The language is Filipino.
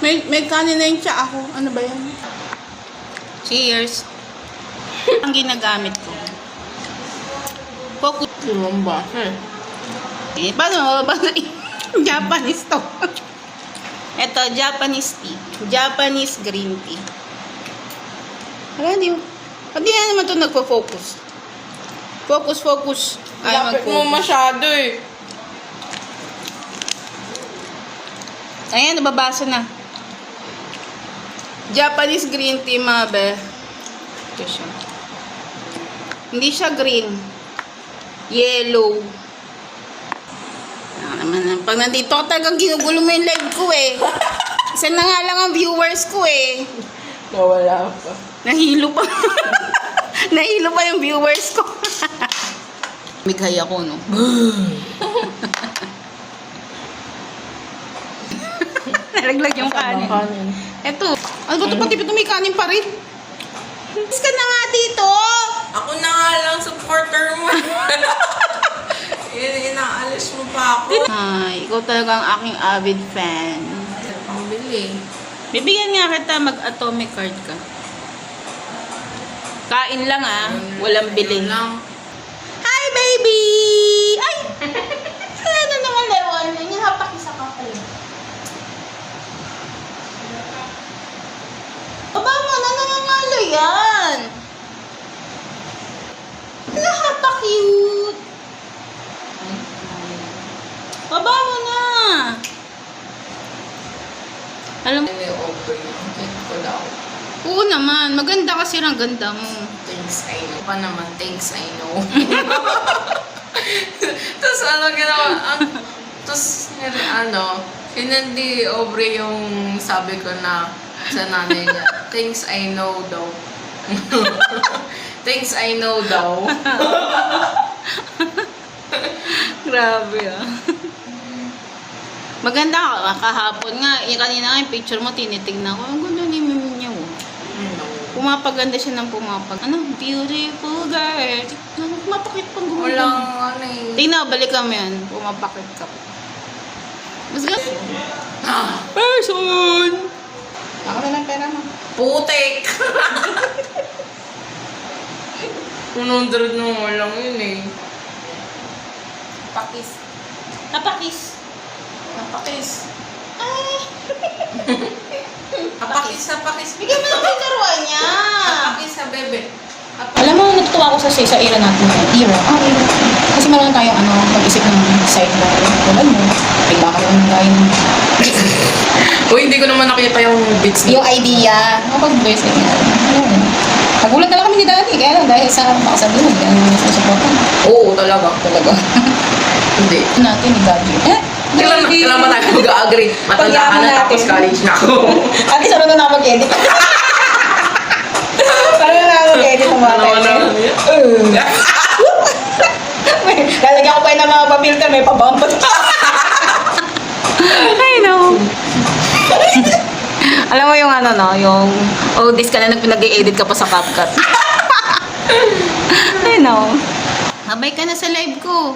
May kanin na yung tsa ako. Ano ba yan? Cheers. Ang ginagamit ko. Focus. Limang basa. Paano? Japanese to. Ito, Japanese tea. Japanese green tea. Wala, hindi na naman ito nagpo-focus. Focus. Lapit mo masyado eh. Ayan, nababasa na. Japanese green tea, mga be. Ito siya. Hindi siya green. Yellow. Naman, pag nandito ako talagang ginugulo mo yung live ko eh. Isa na nga lang ang viewers ko eh. Nawala pa. Nahilo pa. Nahilo pa yung viewers ko. Mighay ako, no? Nalaglag yung kanin. Eto. Ano ba ito? Pati may kanin pa rin. Is ka na nga dito. Ako na nga lang supporter mo. Inaalis mo pa ako. Ay, ikaw talaga ang aking avid fan. Ang bili. Bibigyan nga kita, mag-atomic card ka. Kain lang ah, walang bilhin. Hi baby! Ay! Ano naman lewan? Yung hapakisa ka pala. Baba mo na, nangangalo yan. Napaka-cute. Baba mo na. Alam mo, May open. Check ko daw. oo naman. Maganda kasi ang ganda mo. Thanks, I know. Pa naman, thanks, I know. Tapos ano ginawa? Tapos hindi Aubrey yung sabi ko na sa nanay niya. Thanks, I know daw. Thanks, I know daw. Grabe ah. Maganda ka. Kahapon nga. Kanina nga yung picture mo, tinitignan ko. Ang ganda ni Mimi niya. Oh. Pumapaganda siya ng pumapag. Ano? Beautiful girl. Pumapakit pang gumawa. Walang ano eh. Tingnan, balikan mo yan. Pumapakit ka pa. Mas ganda. Person! Ako na lang pera mo. Putik! 100 na lang yun eh. Pakis. Napakis. Napakis. Ay! Napakis. Bigyan mo na yung karuan niya. Napakis sa bebe. Alam mo, natutuwa ako sa era natin. Era. Kasi meron tayong pag-isip ng sidebar. Tulad mo. Ay, baka naman tayo. Uy, hindi ko naman nakita yung bits Yung idea. Kapag-voice niya. Nagulat na lang kami ni Daddy. Kaya lang dahil sa makasabi mo, hindi naman sa supportan. Oo, talaga. Talaga. Hindi. Natin ni Daddy. Kailan ba tayo mag-agree? Matanda ka Pag-yaman na natin. tapos college na ako. At least ano na mag-edit. Parang na mag-edit ng mga title. Lalagyan ko pa yun ng mga pa-filter. May pa-bump. I know. Alam mo yung yung this ka na pinag-i-edit ka pa sa CapCut. I know. Habay ka na sa live ko.